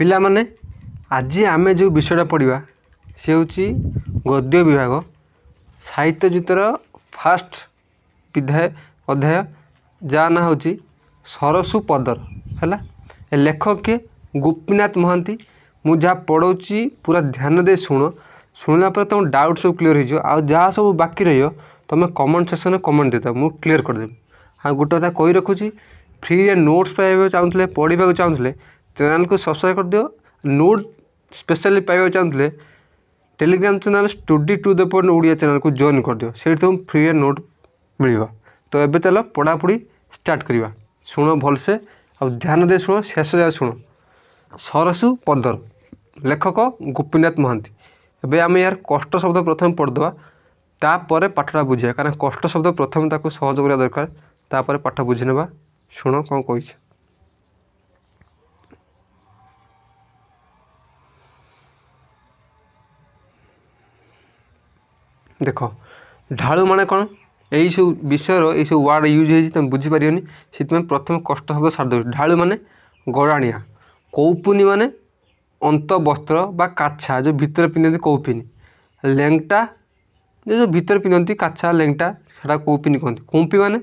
ପିଲାମାନେ आज आमे जो विषयटा पढ़ा से हूँ गद्य विभाग साहित्य जुतर फास्ट अध्याय जा ना हूँ सरसु पदर है। लेखक के गोपीनाथ महांती। मु जहाँ पढ़ाऊँगी पूरा ध्यान दे शुणला पर तुम डाउट सब क्लीयर हो जहाँ सब बाकी रही तुम कमेंट सेक्शन में कमेंट देता मुझे क्लीयर करदेवी। हाँ गोटे कथा कही रखुच्छी फ्री नोट्स पाइबा चाहूँगे पढ़ा चाहूँगे चैनल को सब्सक्राइब कर दियो। नोट स्पेशली पाइबा चाहूँगे Telegram channel study to the point Odia channel को जॉइन कर दियो से तुम फ्री नोट मिल। तो ये चलो पढ़ापढ़ी स्टार्ट करवा। शुण भलसे आ ध्यान दे शुण शेष जाए शुण। सरसु पदर लेखक गोपीनाथ महांती। एबे आम यार कष्ट शब्द प्रथम पढ़ीदे तापर पाठटा बुझा कारण कष्ट शब्द प्रथम ताको सहज करा दरकार तापर पाठ बुझी नेबा। शुण कौन कही देख ढालू माने कौन यही सब विषय यही सब वार्ड यूज हो तुम बुझीपार से प्रथम कष्ट शब्द सारी दे। ढालू माने गड़ाणिया। कौपुनी माने अंत वस्त्र बा काछा जो भितर पिंधती कौपिनी। लेंगटा जो भितर पिंधती काछा लेंगटा से कौपिनी कहते। कुंपी माने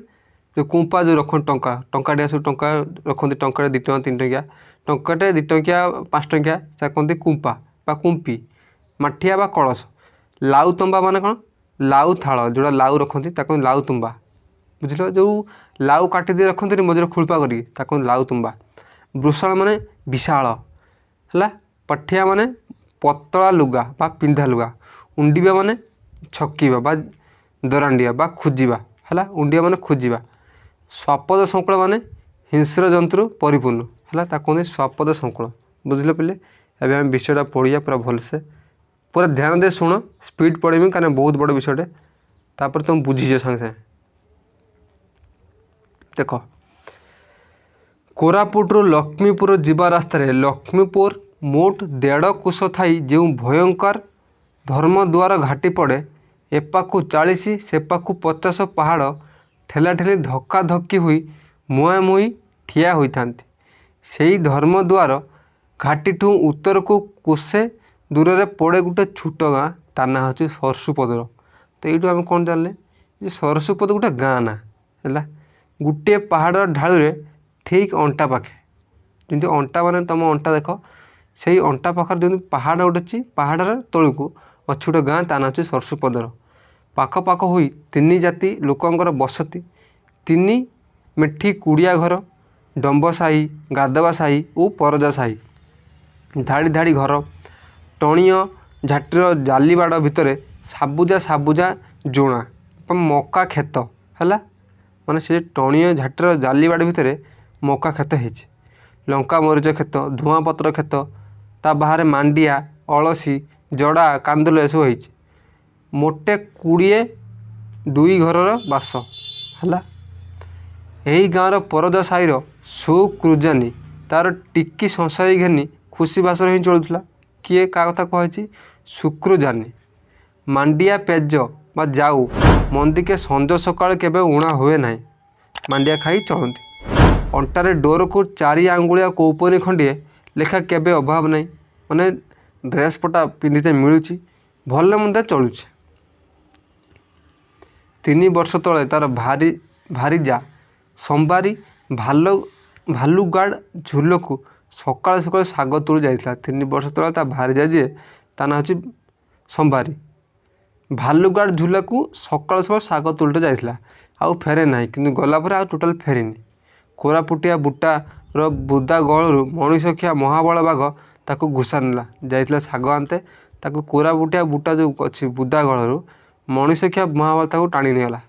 जो कुंपा जो रख टंका टंकाटिया सब टंका रखती टंका 2 टंका 3 टंकिया टंकाटे 2 टंकिया 5 टंकिया से कहते कुंपा बा कुंपी। माठिया बा कलश। लाउ तंबा माने कौन लाउ थाल जोड़ा लाउ रखती लाउ तुम्बा बुझल। जो लाउ काटी रखते मझे खुलपा करी लाउ तुम्बा। वृषण माने विशाल है। पठिया माने पतला लुगा बा पिंधा लुगा। उंडीबा माने छकीबा बा दरांडिया बा खोजा है। उंडिया माने खोजा। स्वापद संकुल माने हिंस्र जंतु परिपूर्ण है कहते स्वापद संकुल बुझल पे। एवं आम विषयटा पढ़िया पूरा भलसे पूरा ध्यान दे शुण स्पीड पढ़ेमी कारण बहुत बड़ विषयटे तापर तुम बुझीज संगे सागे। देख कोरापुटू लक्ष्मीपुर जीवा रास्तार लक्ष्मीपुर मोट 1.5 कोश थी जो भयंकर धर्मद्वार घाटी पड़े एपाखु 40 सेपाखु 50 पहाड़ ठेलाठेली धक्का धक्की हुई मुहांमुही ठिया होता। से धर्मद्वार घाटी ठू उत्तर को कोसे दूर रे पड़े गोटे छोट गाँ तार ना हूँ सरसुपदर। तो ये आम कौन जानले सरसुपद गोटे गाँ ना है। गोटे पहाड़ ढालू ठीक अंटा पाखे जमी अंटा मान तुम अंटा देख से अंटा पाखर जमी पहाड़ गोटे अच्छी पहाड़ तलू को अच्छी गोटे गाँ ता ना हूँ सरसुपदर। पाख पाख हो 3 जाति लोकंर बसती 3 मेठी कुड़िया घर डंब साही गाधवा साही और परजा साही धाड़ी धाड़ी घर टणीय झाटीर जालीबाड़ भितर साबुजा साबुजा जोणा मका खेत है। माने से टणीय झाटीर जालीबाड़ भितर मका खेत हो लंका मरीच खेत धुआं पत्र खेत ता बाहर मांडिया अलसी जड़ा कांदुल एसबू हो मोटे 22 घर बास है। यही गाँवर परजा साईर सुकृजानी तार टिकी संसारी घेनी खुशी बासर ही चलूला। किए का कथा कही सुकृजानी मांडिया पेज बा जाऊ मंदिके संज सकाल केबे उणा हुए ना मांडिया खाई चलती। अंटारे डोर को 4 आंगुलिया कौपनी खंडे लेखा केबे अभाव नहीं माने ड्रेस पटा पिंधीते मिलूँ भल मंदे चलुचे। 3 वर्ष तले तार भारीजा संबारी भालुगाड़ झुल को सकाल सकाल शाग तुली जाइए। 3 वर्ष तले ता भारीजा जी ता ना हूँ संबारी भालुगाड़ झुला को सकाल सकाल शाग तुलटे जाइए आउ फेरे ना कि गलापर आ टोटाल फेरिनी। कोरापुटिया बुटार बुदा गलू मनीषखिया महाबल बाघ ताको घुसा नेला जाइए शाग आनते ताको कोरापुटिया बुटा जो अच्छी बुदा गलू मनीषखिया महाबल ताको टाणी नेला।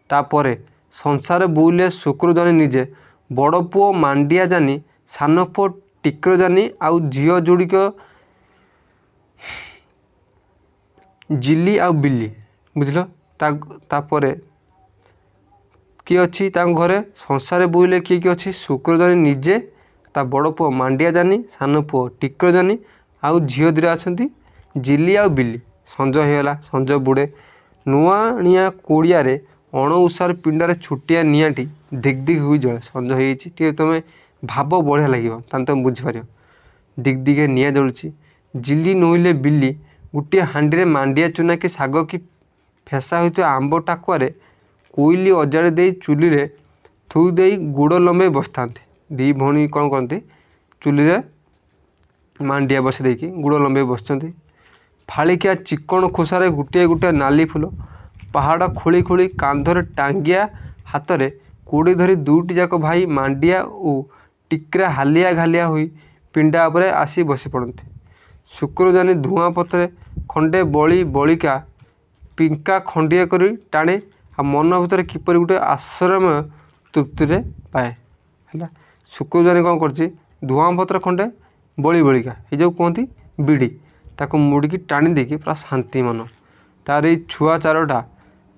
तापर संसार बुले शुक्रजानी निजे बड़ पुओ मांडिया जानी सान पुओ टिकर जानी आउ झील जोड़िक जिली आउ बिली बुझल। तापर किए अच्छी घरे संसार बुले किए किए अच्छी शुक्रजानी निजे ता बड़ पुओ मांडिया जानी सान पुओ टिकर जानी आउ झील 2 अच्छा जिली आउ बिली। संज होगा संज बुड़े नुआणिया कोड़िया अणउषार पिंडारे छुटिया निआटी दिग दिग हुई जले संज हो तुम भाव बढ़िया लगे तुम बुझीपार। ଦିଗଦିଗେ ନିଆଁ ଜଳୁଛି। ଜିଲି ନୋଇଲେ ବିଲି ଗୋଟିଏ ହାଣ୍ଡିରେ ମାଣ୍ଡିଆ ଚୁନା କି ଶାଗ କି ଫେସା ହୋଇଥିବା ଆମ୍ବ ଟାକୁଆରେ କୋଇଲି ଅଜାଡ଼ି ଦେଇ ଚୁଲିରେ ଥୋଇ ଦେଇ ଗୁଡ଼ ଲମ୍ବେଇ ବସିଥାନ୍ତି। ଦୁଇ ଭଉଣୀ କ'ଣ କରନ୍ତି, ଚୁଲିରେ ମାଣ୍ଡିଆ ବସି ଦେଇକି ଗୁଡ଼ ଲମ୍ବେଇ ବସିଛନ୍ତି। ଫାଳିକିଆ ଚିକଣ ଖୋସାରେ ଗୋଟିଏ ଗୋଟିଏ ନାଲି ଫୁଲ, ପାହାଡ଼ ଖୋଳି ଖୋଳି କାନ୍ଧରେ ଟାଙ୍ଗିଆ ହାତରେ କୋଡ଼ି ଧରି ଦୁଇଟି ଯାକ ଭାଇ ମାଣ୍ଡିଆ ଓ ଟିକ୍ରା ହାଲିଆ ଘାଲିଆ ହୋଇ ପିଣ୍ଡା ଉପରେ ଆସି ବସି ପଡ଼ନ୍ତି। ଶୁକ୍ରଜାନି ଧୂଆଁ ପଥରେ ଖଣ୍ଡେ ବଳି ବଳିକା ପିଙ୍କା ଖଣ୍ଡିଏ କରି ଟାଣେ ଆଉ ମନ ଭିତରେ କିପରି ଗୋଟେ ଆଶ୍ରୟ ତୃପ୍ତିରେ ପାଏ। ହେଲା, ଶୁକ୍ରଜାନି କ'ଣ କରୁଛି, ଧୂଆଁ ପତ୍ର ଖଣ୍ଡେ ବଳି ବଳିକା ଏ ଯେଉଁ କୁହନ୍ତି ବିଡ଼ି, ତାକୁ ମୁଡ଼ିକି ଟାଣି ଦେଇକି ପୁରା ଶାନ୍ତି ମନ। ତାର ଏଇ ଛୁଆ ଚାରୋଟା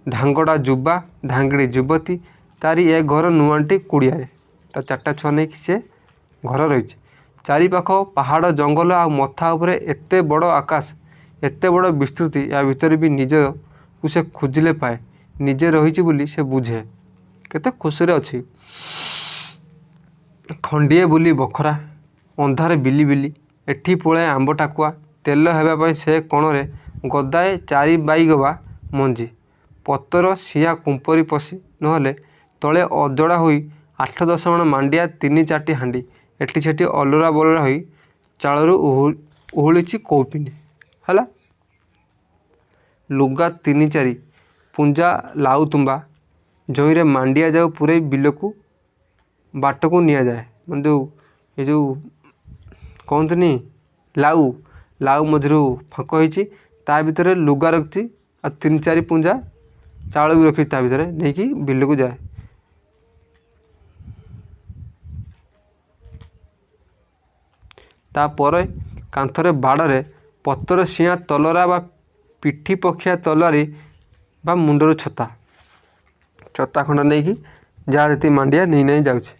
ଧାଙ୍ଗଡ଼ା ଯୁବା ଧାଙ୍ଗିଡ଼ି ଯୁବତୀ, ତାରି ଏ ଘର ନୂଆଣ୍ଟି କୁଡ଼ିଆରେ ତା 4ଟା ଛୁଆ ନେଇକି ସେ ଘର ରହିଛି। ଚାରିପାଖ ପାହାଡ଼ ଜଙ୍ଗଲ ଆଉ ମଥା ଉପରେ ଏତେ ବଡ଼ ଆକାଶ, ଏତେ ବଡ଼ ବିସ୍ତୃତି, ୟା ଭିତରେ ବି ନିଜକୁ ସେ ଖୋଜିଲେ ପାଏ। ନିଜେ ରହିଛି ବୋଲି ସେ ବୁଝେ, କେତେ ଖୁସିରେ ଅଛି। ଖଣ୍ଡିଏ ବୁଲି ବଖରା, ଅନ୍ଧାରେ ବିଲି ବିଲି, ଏଠି ପଳାଏ ଆମ୍ବ ଟାକୁଆ, ତେଲ ହେବା ପାଇଁ ସେ କଣରେ ଗଦାଏ 4 ବାଇଗବା ମଞ୍ଜି, ପତର ସିଆ କୁମ୍ପରି ପଶି ନହେଲେ ତଳେ ଅଜଡ଼ା ହୋଇ 8-10 ମାଣ ମାଣ୍ଡିଆ 3-4ଟି ହାଣ୍ଡି, ଏଠି ସେଠି ଅଲରା ବଲରା ହୋଇ ଚାଳରୁ ଓହଳିଛି କୌପିନି। ହେଲା, ଲୁଗା 3-4 ପୁଞ୍ଜା ଲାଉ ତୁମ୍ବା, ଜଇଁରେ ମାଣ୍ଡିଆ ଯାଉ ପୁରେଇ ବିଲକୁ ବାଟକୁ ନିଆଯାଏ। ମାନେ ଏ ଯେଉଁ କହନ୍ତିନି ଲାଉ ମଝିରୁ ଫାଙ୍କ ହେଇଛି, ତା ଭିତରେ ଲୁଗା ରଖିଛି ଆଉ 3-4 ପୁଞ୍ଜା ଚାଉଳ ବି ରଖିଛି, ତା ଭିତରେ ନେଇକି ବିଲକୁ ଯାଏ। ତାପରେ କାନ୍ଥରେ ବାଡ଼ରେ ପତର ସିଆଁ ତଲରା ବା ପିଠି ପଖିଆ ତଲାରୀ ବା ମୁଣ୍ଡରୁ ଛତା ଖଣ୍ଡ ନେଇକି ଯାହା ଯେତିକି ମାଣ୍ଡିଆ ନେଇ ଯାଉଛି।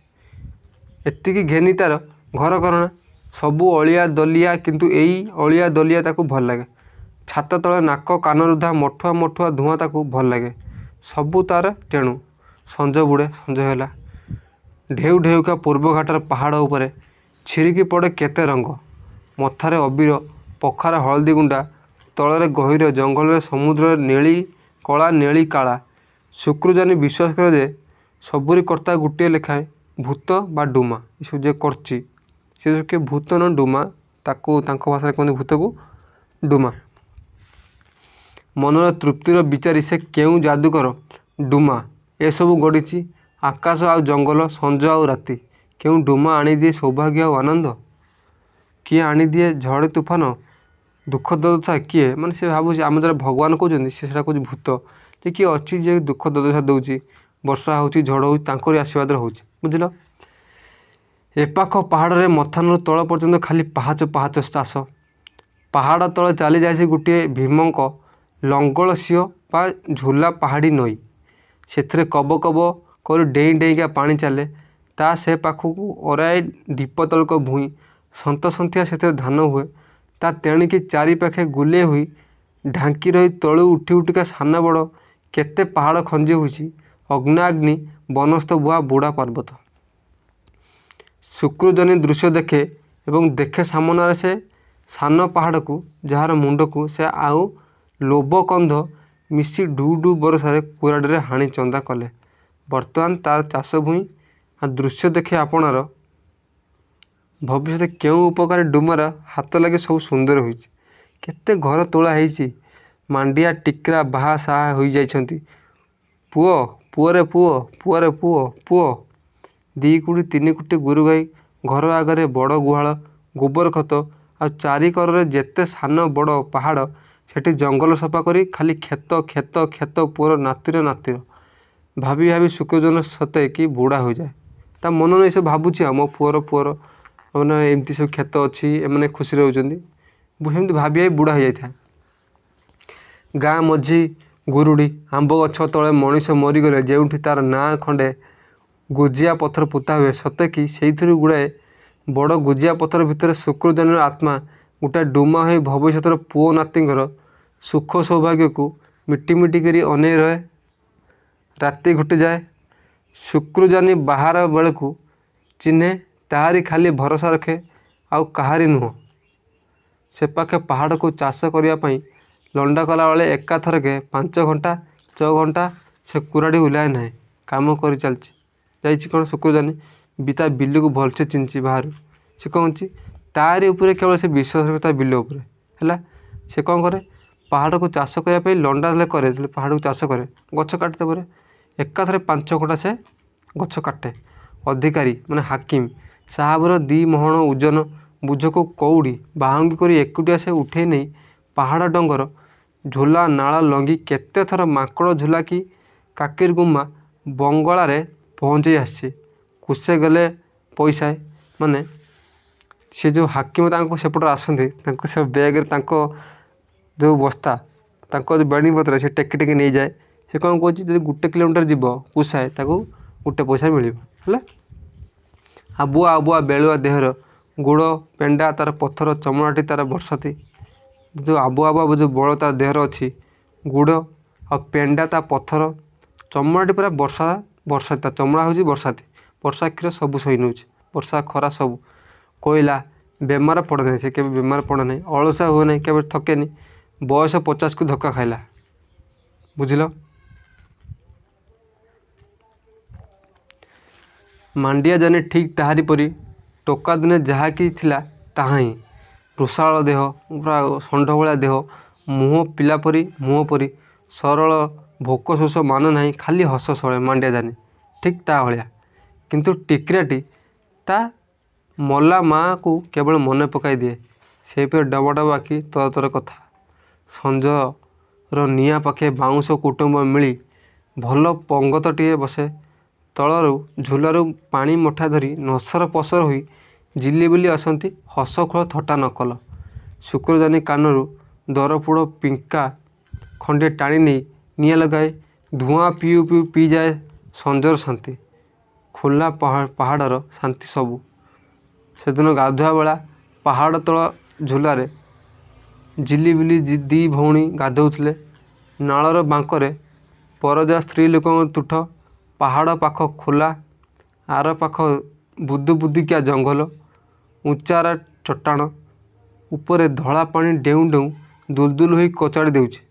ଏତିକି ଘେନି ତାର ଘର କରଣା ସବୁ ଅଳିଆ ଦଲିଆ, କିନ୍ତୁ ଏଇ ଅଳିଆ ଦଲିଆ ତାକୁ ଭଲ ଲାଗେ। ଛାତ ତଳେ ନାକ କାନରୁଧା ମଠୁଆ ମଠୁଆ ଧୂଆଁ ତାକୁ ଭଲ ଲାଗେ। ସବୁ ତାର ତେଣୁ ସଞ୍ଜ ବୁଡ଼େ, ସଞ୍ଜ ହେଲା। ଢେଉ ଢେଉକା ପୂର୍ବଘାଟର ପାହାଡ଼ ଉପରେ ଛିରିକି ପଡ଼େ କେତେ ରଙ୍ଗ, ମଥାରେ ଅବିର ପଖାର ହଳଦୀ ଗୁଣ୍ଡା, ତଳରେ ଗହୀର ଜଙ୍ଗଲରେ ସମୁଦ୍ରରେ ନେଳି କଳା ନେଳି କାଳା। ଶୁକ୍ରଜାନି ବିଶ୍ୱାସ କରେ ଯେ ସବୁରି କର୍ତ୍ତା ଗୋଟିଏ ଲେଖାଏଁ ଭୂତ ବା ଡୁମା। ଏସବୁ ଯିଏ କରିଛି ସେ କିଏ ଭୂତ ନ ଡୁମା, ତାକୁ ତାଙ୍କ ଭାଷାରେ କୁହନ୍ତି ଭୂତକୁ ଡୁମା। ମନର ତୃପ୍ତିର ବିଚାରି ସେ କେଉଁ ଯାଦୁକର ଡୁମା ଏସବୁ ଗଢ଼ିଛି। ଆକାଶ ଆଉ ଜଙ୍ଗଲ, ସଞ୍ଜ ଆଉ ରାତି, କେଉଁ ଡୁମା ଆଣିଦିଏ ସୌଭାଗ୍ୟ ଆଉ ଆନନ୍ଦ? କିଏ ଆଣିଦିଏ ଝଡ଼ ତୁଫାନ ଦୁଃଖ ଦୁର୍ଦଶା? କିଏ? ମାନେ ସେ ଭାବୁଛି ଆମେ ଯାরা ଭଗବାନ କହୁଛନ୍ତି, ସେ ସେଇଟା କହୁଛି ଭୂତ, ଯେ କିଏ ଅଛି ଯେ ଦୁଃଖ ଦୁର୍ଦଶା ଦେଉଛି, ବର୍ଷା ହେଉଛି, ଝଡ଼ ହେଉଛି, ତାଙ୍କରି ଆଶୀର୍ବାଦରେ ହେଉଛି। ବୁଝିଲ? ଏପାଖ ପାହାଡ଼ରେ ମଥାନରୁ ତଳ ପର୍ଯ୍ୟନ୍ତ ଖାଲି ପାହାଚ ପାହାଚ ଚାଷ। ପାହାଡ଼ ତଳେ ଚାଲି ଯାଇଛି ଗୋଟିଏ ଭୀମଙ୍କ ଲଙ୍ଗଳ ସିଅ ବା ଝୁଲା ପାହାଡ଼ି ନଈ। ସେଥିରେ କବ କବ କରି ଡେଇଁ ଡେଇଁକା ପାଣି ଚାଲେ। ତା ସେ ପାଖକୁ ଅରାଏ ଢିପ ତଳକ ଭୂଇଁ, ସନ୍ତସନ୍ତିଆ ସେଥିରେ ଧାନ ହୁଏ। ତା ତେଣିକି ଚାରିପାଖେ ଗୁଲେଇ ହୋଇ ଢାଙ୍କି ରହି ତଳୁ ଉଠି ଉଠିକା ସାନ ବଡ଼ କେତେ ପାହାଡ଼ ଖଞ୍ଜି ହୋଇଛି। ଅଗ୍ନାଗ୍ନି ବନସ୍ତ ବୁହା ବୁଢ଼ା ପର୍ବତ। ଶୁକ୍ରଜନୀ ଦୃଶ୍ୟ ଦେଖେ ଏବଂ ଦେଖେ ସାମନାରେ ସେ ସାନ ପାହାଡ଼କୁ, ଯାହାର ମୁଣ୍ଡକୁ ସେ ଆଉ ଲୋବ କନ୍ଧ ମିଶି ଢୁ ଢୁ ବରଷାରେ କୁରାଢ଼ୀରେ ହାଣି ଚନ୍ଦା କଲେ। ବର୍ତ୍ତମାନ ତାର ଚାଷ ଭୂଇଁ ଆଉ ଦୃଶ୍ୟ ଦେଖି ଆପଣାର ଭବିଷ୍ୟତ କେଉଁ ଉପକାରୀ ଡୁମାର ହାତ ଲାଗି ସବୁ ସୁନ୍ଦର ହୋଇଛି। କେତେ ଘର ତୋଳା ହେଇଛି, ମାଣ୍ଡିଆ ଟିକ୍ରା ବାହା ସାହା ହୋଇଯାଇଛନ୍ତି। ପୁଅ ପୁଅରେ ପୁଅ, ପୁଅରେ ପୁଅ, ପୁଅ। 2 କୁଡ଼ି 3 କୁଟି ଗୋରୁ ଗାଈ, ଘର ଆଗରେ ବଡ଼ ଗୁହାଳ, ଗୋବର ଖତ ଆଉ ଚାରିକରରେ ଯେତେ ସାନ ବଡ଼ ପାହାଡ଼, ସେଠି ଜଙ୍ଗଲ ସଫା କରି ଖାଲି କ୍ଷେତ କ୍ଷେତ କ୍ଷେତ। ପୁଅର ନାତିର ନାତିର ଭାବି ଭାବି ଶୁକ୍ରଜନ ସତେ କି ବୁଢ଼ା ହୋଇଯାଏ। ତା ମନ ନେଇ ସବୁ ଭାବୁଛି, ଆଉ ମୋ ପୁଅର ମାନେ ଏମିତି ସବୁ କ୍ଷେତ ଅଛି, ଏମାନେ ଖୁସିରେ ରହୁଛନ୍ତି, ସେମିତି ଭାବି ଭାବି ବୁଢ଼ା ହୋଇଯାଇଥାଏ। ଗାଁ ମଝି ଗୁରୁଡ଼ି ଆମ୍ବ ଗଛ ତଳେ ମଣିଷ ମରିଗଲେ ଯେଉଁଠି ତାର ନାଁ ଖଣ୍ଡେ ଗୁଜିଆ ପଥର ପୋତା ହୁଏ, ସତେ କି ସେଇଥିରୁ ଗୁଡ଼ାଏ ବଡ଼ ଗୁଜିଆ ପଥର ଭିତରେ ଶୁକ୍ରଜନୀର ଆତ୍ମା ଗୋଟାଏ ଡୁମା ହୋଇ ଭବିଷ୍ୟତର ପୁଅ ନାତିଙ୍କର ସୁଖ ସୌଭାଗ୍ୟକୁ ମିଟି ମିଟି କରି ଅନେଇ ରହେ। ରାତି ଘୁଟିଯାଏ। ଶୁକ୍ରଜାନି ବାହାର ବେଳକୁ ଚିହ୍ନେ, ତାହାରି ଖାଲି ଭରସା ରଖେ। आउ काहारी नुह। से पाखे पहाड़ को चाष करने लंडा कला बेले एकाथरके 5 घंटा 6 घंटा से कुराड़ी उलाए ना कम कर चलती जाइए कौन शुक्रजानी बीता बिल को भलसे चिन्ह बाहर से कौन तारी उपरे केवल से विश्वास बिल उपर है से कौन करे पहाड़ को चाष करने लंडा करे पहाड़ को चाष करे गछ काटते पर एकाथरे 5 घंटा से गछ काटे। अधिकारी माने हाकिम साहबर 2 महण ओजन बुझको कौड़ी बाहंगी कर एकुटिया से उठे नहीं पहाड़ डंगर झोला नाला लंगी केते थर माकड़ झोला कि काकिर गुम्मा बंगला रे पहुँचे आसी कुसे गले पैसा माने से जो हाकिम सेपट आसती से बैग जो बस्ता जो बेणी पत्र से टेकी टेकी नहीं जाए से कौन कह 1 किलोमीटर जीव कुसाए गोटे पैसा मिल है। आबुआ आबुआ बेलुआ देहर गोड़ पेंडा तार पत्थर चमड़ाटी तार बरसाती जो आबुआ आबुआ जो बल तार देहर अच्छी गुड़ आ पेंडा ता पत्थर चमड़ाटी पूरा बरसाती ता चमड़ा हूँ बरसाती वर्षा क्षीर सब सही नौ वर्षा खरा सब कोईला बेमार पड़े ना से केवे बेमार पड़े ना अलसा हुए ना केवे थके नहीं बयस 50 को धक्का खाइला बुझिल। मांडिया जाने ठीक ताहारी परी टोका दिने जहा कि थिला ताहा ही रुषाल देह पूरा षंढ भाया देह मुह पिला परी मुह परी सरल भोक शोष मान ना खाली हस सड़े मांडिया जाने ठीक ता भाया किंतु टिकराटी ता मला माँ को केवल मन पकाई दिए से डबा डबा कि तर तर कथा संजर निआ पाखे बाउंश कुटुंब मिली भल पंगतटीए बसे तलरू झुलारू पानी मठा धरी नसर पसर होई जिली बिली आसती हस खोल थटा नकल शुक्रजानी कानरू दरपुड़ पिंका खंडे टाणी नहीं निआ लगाए धूआं पीऊ पीऊ पी जाए संजर शांति खोला पहाड़र शांति सबू सेदिन गाधुआ बेला पहाड़ तल झुलारे जिली बिली 2 भौणी गाधौले नालर बांकरे परजा स्त्री लोक तुठ पहाड़ पाख खोला आर पाख बुदु बुदिकिया जंगल उच्चारा चट्टाण उपरे धला पानी डेउ डेउ दुलदुल होई कचाड़ी देउछि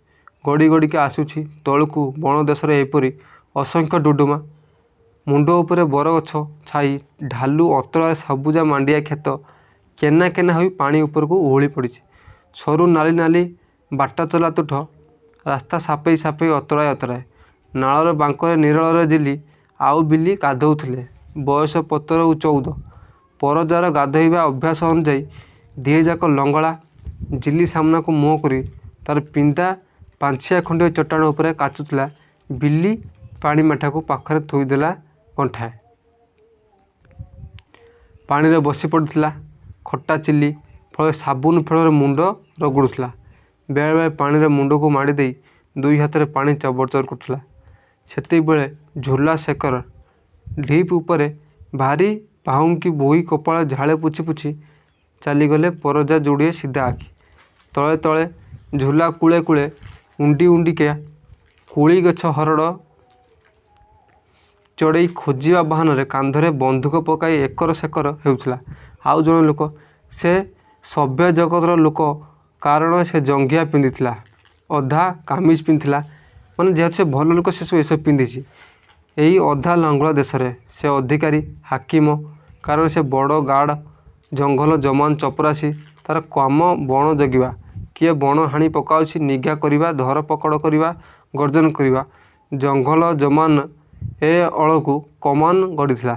गड़ी गड़िका आसुछि तलकू बण देशर एपरी असंख्य डुडुमा मुंड उपरे बरगछ छाई ढालू अतला सबुजा मांडिया खेत केना केना होई पानी ऊपर को ओहली पड़ी सरू नाली नाली बाट चला तुठ रास्ता सापे सापे अतराए अतराए नालर बांकर निरलर जिली आउ बिली गाधौले बयस 17-14 परजार गाधोइबा अभ्यास अनुजाई दिहेजाक लंगड़ा जिली सामना को मुँह करी तार पिंदा पांछिया खंडिया चट्टाण उपरे काचुला बिल्ली पानी माठा को पाखरे थोईदेला कंठाए पानी रे बसी पड़ुला खट्टा चिल्ली फल साबुन फेड़ मुंड रगुड़ुला बेले बेले पानी रे मुंड को माड़ी दे 2 हाथ रे पानी चबर चबर करुला सेति बेले झुला शेकर ढीप उपरे भारी पाहुंकी बोई कपाल झाड़े पुछि पुछि चलीगले परजा जोड़िए सीधा आखि तले तले झुला कूले कूले उंडी उंडिका कोड़ी गछ हरड़ चढ़ई खोजा बाहन रे कांधरे बंधुक पकाई एकर सेकर हेउथला आउ जन लोक से सभ्य जगतर लोक कारण से जंघिया पिंधिथिला अधा कामिज पिंधिथिला माने जेहेतु से भल लोक से सब पिंधि यही अधा लंगड़ा देश रे से अधिकारी हाकिम कारण से बड़ गार्ड जंगल जमान चपरासी तार कम बण जगिवा किए बण हाणी पकाउछि निघा करिवा धर पकड़ करिवा गर्जन करिवा जंगल जमान ए अळकू कमान गड़ीला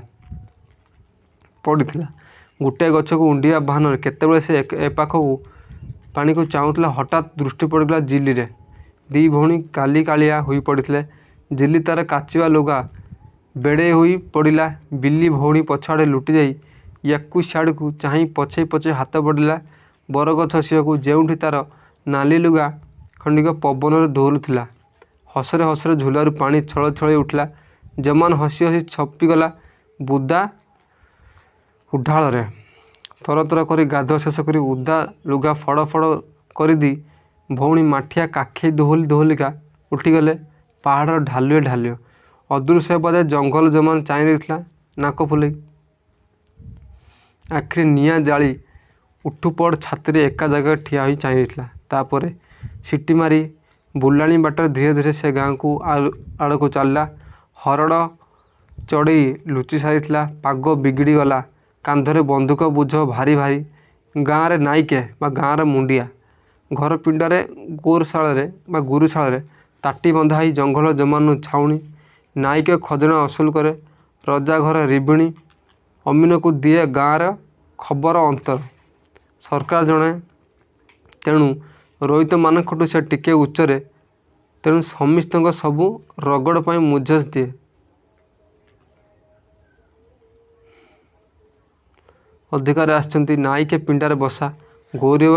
पड़ीला गोटे गछ को उंडिया बाहन केतेबेले से ए पाखक पानी को चाहूला हठात दृष्टि पड़गला जिली रे 2 भौणी काली कालिया हुई पड़ते जिली तार काचिवा लुगा बेड़े हुई पड़ा बिल्ली भौणी पछाड़े लुटि जाई याकू सियाड़ को चाह पछे पछे हाथ बढ़ला बरगछ सीहू जेउठी तार नाली लुगा खंडिक पवन दौलुला हसरे हसरे झुलारू पानी छल छल उठला जमान हसी हसी छपिगला बुदा उढाल थर थर कर गाधुआ शेष कर उदा लुगा फड़ फड़ कर दी भौणी माठिया काखे दोहली दोहलिका उठीगले पहाड़ ढालुए ढालुए अदृश्य बजाय जंगल जमान चाई रही नाक फुल आखिरी निआ जाली ଉଠୁପଡ଼ ଛାତିରେ ଏକା ଜାଗାରେ ଠିଆ ହୋଇ ଚାହିଁଥିଲା। ତାପରେ ସିଟି ମାରି ବୁଲାଣି ବାଟରେ ଧୀରେ ଧୀରେ ସେ ଗାଁକୁ ଆଡ଼କୁ ଚାଲିଲା। ହରଡ଼ ଚଢ଼େଇ ଲୁଚି ସାରିଥିଲା। ପାଗ ବିଗିଡ଼ିଗଲା। କାନ୍ଧରେ ବନ୍ଧୁକ ବୋଝ ଭାରି ଭାରି। ଗାଁରେ ନାଇକେ ବା ଗାଁର ମୁଣ୍ଡିଆ। ଘର ପିଣ୍ଡାରେ ଗୁରୁଶାଳରେ ତାଟି ବନ୍ଧା ହୋଇ ଜଙ୍ଗଲ ଜମାନୁ ଛାଉଣି। ନାଇକେ ଖଜଣା ଅସୁଲ କରେ। ରଜା ଘର ରିବିଣି। ଅମିନକୁ ଦିଏ ଗାଁର ଖବର ଅନ୍ତର। ସରକାର ଜଣେ, ତେଣୁ ରୋହିତମାନଙ୍କଠୁ ସେ ଟିକିଏ ଉଚ୍ଚରେ। ତେଣୁ ସମସ୍ତଙ୍କ ସବୁ ରଗଡ଼ ପାଇଁ ମୁଜସ ଦିଏ। ଅଧିକାରେ ଆସିଛନ୍ତି। ନାଇକେ ପିଣ୍ଡାରେ ବସା। ଗୌରବ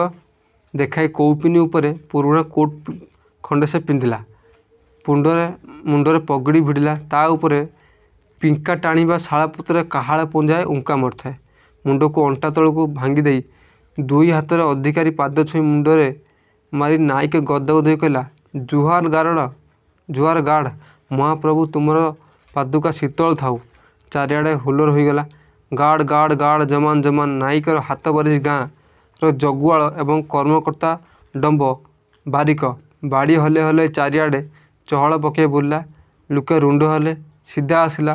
ଦେଖାଇ କୌପିନି ଉପରେ ପୁରୁଣା କୋଟ୍ ଖଣ୍ଡେ ସେ ପିନ୍ଧିଲା। ମୁଣ୍ଡରେ ପଗଡ଼ି ଭିଡ଼ିଲା। ତା ଉପରେ ପିଙ୍କା ଟାଣିବା ଶାଳପତ୍ରରେ କାହାଳ ପୁଞ୍ଜାଏ ଉଙ୍କା ମାରୁଥାଏ। ମୁଣ୍ଡକୁ ଅଣ୍ଟା ତଳକୁ ଭାଙ୍ଗି ଦେଇ ଦୁଇ ହାତରେ ଅଧିକାରୀ ପାଦ ଛୁଇଁ ମୁଣ୍ଡରେ ମାରି ନାଇକେ ଗଦଗଦ ହୋଇ କହିଲା, ଜୁହାର ଗାର୍ଡ଼ ମହାପ୍ରଭୁ ତୁମର ପାଦୁକା ଶୀତଳ ଥାଉ। ଚାରିଆଡ଼େ ହୁଲର ହୋଇଗଲା। ଗାର୍ଡ଼ ଗାର୍ଡ଼ ଗାର୍ଡ଼ ଜମାନ ଜମାନ। ନାଇକେର ହାତ ବାରିଶି ଗାଁର ଜଗୁଆଳ ଏବଂ କର୍ମକର୍ତ୍ତା ଡମ୍ବ ବାରିକ ବାଡ଼ି ହଲେଇ ହଲେଇ ଚାରିଆଡ଼େ ଚହଳ ପକାଇ ବୁଲିଲା। ଲୋକେ ରୁଣ୍ଡ ହେଲେ। ସିଧା ଆସିଲା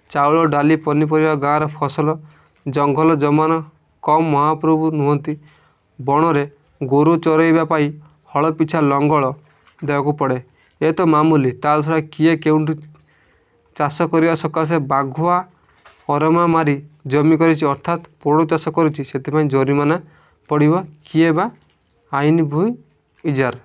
ଚାଉଳ ଡାଲି ପନିପରିବା ଗାଁର ଫସଲ। ଜଙ୍ଗଲ ଜମାନ କମ୍ ମହାପ୍ରଭୁ ନୁହନ୍ତି। ବଣରେ ଗୋରୁ ଚରାଇବା ପାଇଁ ହଳ ପିଛା ଲଙ୍ଗଳ ଦେବାକୁ ପଡ଼େ। ଏ ତ ମାମୁଲି। ତା ଛଡ଼ା କିଏ କେଉଁଠି ଚାଷ କରିବା ସକାଶେ ବାଘୁଆ ଅରମା ମାରି ଜମି କରିଛି ଅର୍ଥାତ୍ ପୋଡ଼ ଚାଷ କରିଛି, ସେଥିପାଇଁ ଜରିମାନା ପଡ଼ିବ। କିଏ ବା ଆଇନ ଭୁଇ ଇଜାର।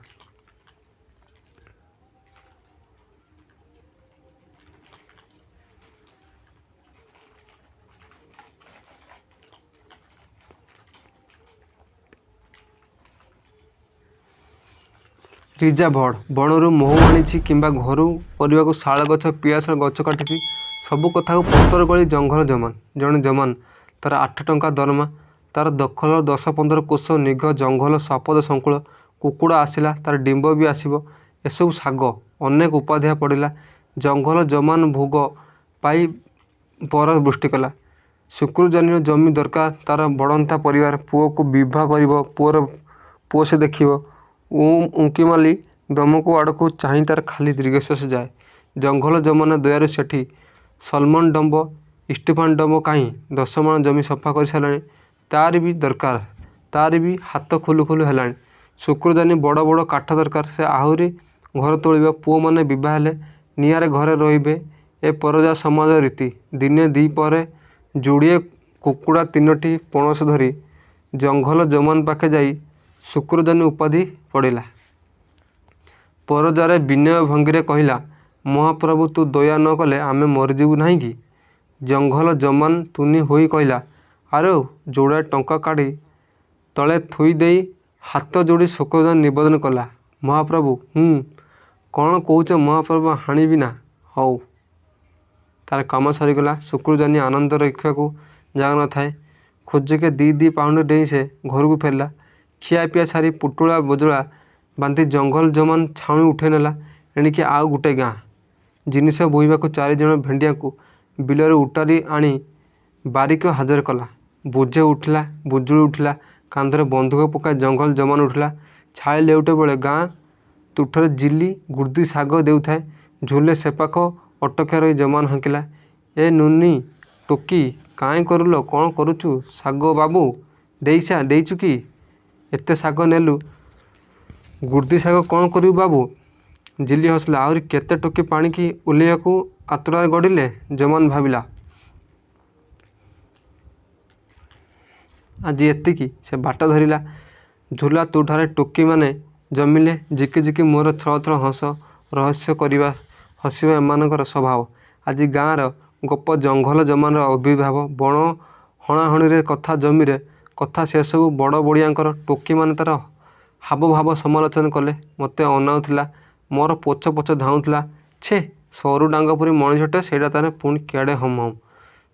ରିଜାର୍ଭଡ଼ ବଣରୁ ମହୁ ଆଣିଛି କିମ୍ବା ଘରୁ କରିବାକୁ ଶାଳ ଗଛ ପିଆଶାଳ ଗଛ କାଟିଛି, ସବୁ କଥାକୁ ପତର ଗଳି ଜଙ୍ଗଲ ଜମାନ। ଜଣେ ଜମାନ, ତାର 8 ଟଙ୍କା ଦରମା। ତାର ଦଖଲର 10-15 କୋଶ ନିଘ ଜଙ୍ଗଲ ସପଦ ସଙ୍କୁଳ। କୁକୁଡ଼ା ଆସିଲା, ତାର ଡିମ୍ବ ବି ଆସିବ। ଏସବୁ ଶାଗ। ଅନେକ ଉପାଧ୍ୟାୟ ପଡ଼ିଲା। ଜଙ୍ଗଲ ଜମାନ ଭୋଗ ପାଇ ବର ବୃଷ୍ଟି କଲା। ଶୁକ୍ରଜାନିର ଜମି ଦରକାର ତାର ବଢ଼ନ୍ତା ପରିବାର। ପୁଅକୁ ବିଭା କରିବ। ପୁଅ ସେ ଦେଖିବ। ଉଙ୍କିମାଲି ଦମକୁ ଆଡ଼କୁ ଚାହିଁ ତାର ଖାଲି ଦୀର୍ଘଶ୍ୱାସ ଯାଏ। ଜଙ୍ଗଲ ଜମାନା ଦୟାରୁ ସେଠି ସଲମନ ଡମ୍ବ, ଇଷ୍ଟଫାନ ଡମ୍ବ କାହିଁ 10 ମାଣ ଜମି ସଫା କରି ସାରିଲାଣି। ତାର ବି ଦରକାର। ତାର ବି ହାତ ଖୁଲୁ ଖୁଲୁ ହେଲାଣି। ଶୁକ୍ରଜାନି ବଡ଼ ବଡ଼ କାଠ ଦରକାର। ସେ ଆହୁରି ଘର ତୋଳିବ। ପୁଅମାନେ ବିଭା ହେଲେ ନିଆଁରେ ଘରେ ରହିବେ। ଏ ପରଜା ସମାଜ ରୀତି। ଦିନେ ଦିପହରେ ଯୋଡ଼ିଏ କୁକୁଡ଼ା 3ଟି ପଣସ ଧରି ଜଙ୍ଗଲ ଜମାନ ପାଖେ ଯାଇ ଶୁକ୍ରଜାନି ଉପାଧି ପଡ଼ିଲା। ପରଜାରେ ବିନୟ ଭଙ୍ଗୀରେ କହିଲା, ମହାପ୍ରଭୁ ତୁ ଦୟା ନ କଲେ ଆମେ ମରିଯିବୁ ନାହିଁ କି? ଜଙ୍ଗଲ ଜମାନ ତୁନି ହୋଇ କହିଲା, ଆରେ ଯୋଡ଼ାଏ ଟଙ୍କା କାଢ଼ି ତଳେ ଥୋଇ ଦେଇ ହାତ ଯୋଡ଼ି ଶୁକ୍ରଜାନି ନିବେଦନ କଲା, ମହାପ୍ରଭୁ କ'ଣ କହୁଛ ମହାପ୍ରଭୁ ହାଣିବି ନା? ହଉ। ତାର କାମ ସରିଗଲା। ଶୁକ୍ରଜାନି ଆନନ୍ଦ ରଖିବାକୁ ଜାଗା ନ ଥାଏ। ଖୋଜକେ ଦି ପାହୁଣ୍ଡ ଡେଇଁ ସେ ଘରକୁ ଫେରିଲା। ଖିଆପିଆ ସାରି ପୁଟୁଳା ବୋଜଳା ବାନ୍ଧି ଜଙ୍ଗଲ ଜମାନ ଛାଉଣି ଉଠାଇ ନେଲା। ଏଣିକି ଆଉ ଗୋଟେ ଗାଁ। ଜିନିଷ ବୋହିବାକୁ 4 ଜଣ ଭେଣ୍ଡିଆଙ୍କୁ ବିଲରୁ ଉଟାରି ଆଣି ବାରିକ ହାଜର କଲା। ବୋଝେ ଉଠିଲା, ବୁଜୁଳି ଉଠିଲା। କାନ୍ଧରେ ବନ୍ଧୁକ ପକାଇ ଜଙ୍ଗଲ ଜମାନ ଉଠିଲା। ଛାଇ ଲେଉଟେ ବେଳେ ଗାଁ ତୁଠରେ ଜିଲି ଗୁର୍ଦି ଶାଗ ଦେଉଥାଏ। ଝୁଲେ ସେପାଖ ଅଟକିଆ ରହି ଜମାନ ହାଙ୍କିଲା, ଏ ନୁନି ଟୋକୀ କାହିଁ କରୁଲ? କ'ଣ କରୁଛୁ? ଶାଗ ବାବୁ ଦେଇଛୁ କି? ଏତେ ଶାଗ ନେଲୁ, ଗୁର୍ଦି ଶାଗ କ'ଣ କରିବୁ ବାବୁ? ଜିଲି ହସିଲା। ଆହୁରି କେତେ ଟୋକୀ ପାଣିକି ଓହ୍ଲାଇବାକୁ ଆତୁରାରେ ଗଡ଼ିଲେ। ଜମାନ ଭାବିଲା, ଆଜି ଏତିକି। ସେ ବାଟ ଧରିଲା। ଝୁଲା ତୁଠରେ ଟୋକୀମାନେ ଜମିଲେ। ଝିକି ଝିକି ମୁହଁର ଛଳ ଛଳ ହସ। ହସିବା ଏମାନଙ୍କର ସ୍ୱଭାବ। ଆଜି ଗାଁର ଗପ ଜଙ୍ଗଲ ଜମାନର ଆବିର୍ଭାବ। ବଣ ହଣାହଣିରେ କଥା, ଜମିରେ କଥା, ସେସବୁ ବଡ଼ ବଡ଼ିଆଙ୍କର। ଟୋକୀମାନେ ତାର ହାବଭାବ ସମାଲୋଚନା କଲେ। ମୋତେ ଅନାଉଥିଲା। ମୋର ପଛ ପଛ ଧାଉଁଥିଲା। ଛେ, ସରୁ ଡାଙ୍ଗ ପରି ମଣିଷଟେ, ସେଇଟା ତାର ପୁଣି କେଡ଼େ ହମ୍ ହମ୍।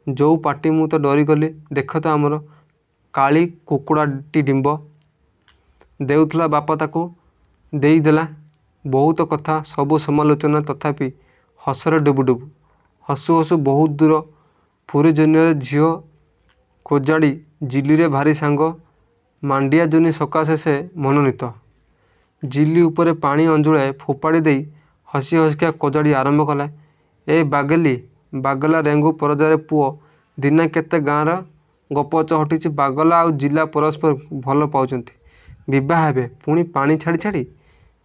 ଯୋଉ ପାଟି ମୁଁ ତ ଡରିଗଲି। ଦେଖ ତ ଆମର କାଳି କୁକୁଡ଼ାଟି ଡିମ୍ବ। ଦେଉଥିଲା ବାପା ତାକୁ ଦେଇଦେଲା। ବହୁତ କଥା, ସବୁ ସମାଲୋଚନା, ତଥାପି ହସରେ ଡୁବୁ ଡୁବୁ। ହସୁ ହସୁ ବହୁତ ଦୂର। ପୁରୀ ଜନ୍ୟରେ ଝିଅ ଖୋଜାଡ଼ି ଜିଲିରେ ଭାରି ସାଙ୍ଗ। ମାଣ୍ଡିଆ ଜୁନି ସକାଶେ ସେ ମନୋନୀତ। ଜିଲି ଉପରେ ପାଣି ଅଞ୍ଜୁଳାଏ ଫୋପାଡ଼ି ଦେଇ ହସି ହସିକା କଜାଡ଼ି ଆରମ୍ଭ କଲା। ଏ ବାଗେଲି, ବାଗଲା ରେଙ୍ଗୁ ପରଜାରେ ପୁଅ, ଦିନା କେତେ ଗାଁର ଗପ ଚହଟିଛି। ବାଗଲା ଆଉ ଜିଲା ପରସ୍ପରକୁ ଭଲ ପାଉଛନ୍ତି, ବିଭା ହେବେ। ପୁଣି ପାଣି ଛାଡ଼ି ଛାଡ଼ି।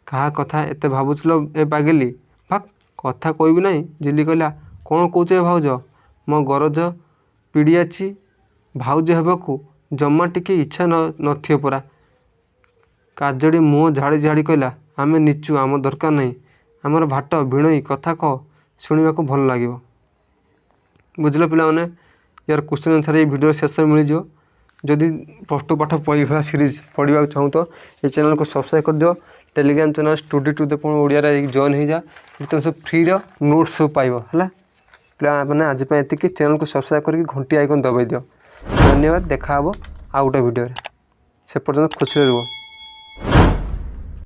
କାହା କଥା ଏତେ ଭାବୁଥିଲ ଏ ବାଗେଲି? ଭାକ୍, କଥା କହିବି ନାହିଁ। ଜିଲି କହିଲା, କ'ଣ କହୁଛ ଏ ଭାଉଜ? ମୋ ଗରଜ ପିଡ଼ିଆଛି ଭାଉଜ ହେବାକୁ ଜମା ଟିକେ ଇଚ୍ଛା ନଥିବ ପରା। କାଜଡ଼ି ମୁହଁ ଝାଡ଼ି ଝାଡ଼ି କହିଲା, ଆମେ ନିଚୁ, ଆମ ଦରକାର ନାହିଁ। ଆମର ଭାଟ ଭିଣୋଇ କଥା କହ, ଶୁଣିବାକୁ ଭଲ ଲାଗିବ। ବୁଝିଲ ପିଲାମାନେ, ୟାର କ୍ୱେଶ୍ଚନ୍ ଆନ୍ସର୍ ଏଇ ଭିଡ଼ିଓ ଶେଷରେ ମିଳିଯିବ। ଯଦି ପ୍ଲସ୍ ଟୁ ପାଠ ପଢ଼ିବା ସିରିଜ୍ ପଢ଼ିବାକୁ ଚାହୁଁ ତ ଏ ଚ୍ୟାନେଲକୁ ସବସ୍କ୍ରାଇବ୍ କରିଦିଅ। ଟେଲିଗ୍ରାମ ଚ୍ୟାନେଲ ଷ୍ଟୁଡ଼ି ଟୁ ଦେ ଓଡ଼ିଆରେ ଜଏନ୍ ହେଇଯା। ତୁମେ ସବୁ ଫ୍ରିର ନୋଟ୍ସ ସବୁ ପାଇବ ହେଲା। ପିଲାମାନେ ଆଜି ପାଇଁ ଏତିକି। ଚ୍ୟାନେଲକୁ ସବସ୍କ୍ରାଇବ୍ କରିକି ଘଣ୍ଟି ଆଇକନ୍ ଦବାଇ ଦିଅ। ଧନ୍ୟବାଦ। ଦେଖା ହେବ ଆଉ ଗୋଟେ ଭିଡ଼ିଓରେ। ସେ ପର୍ଯ୍ୟନ୍ତ ଖୁସିରେ ରୁହ।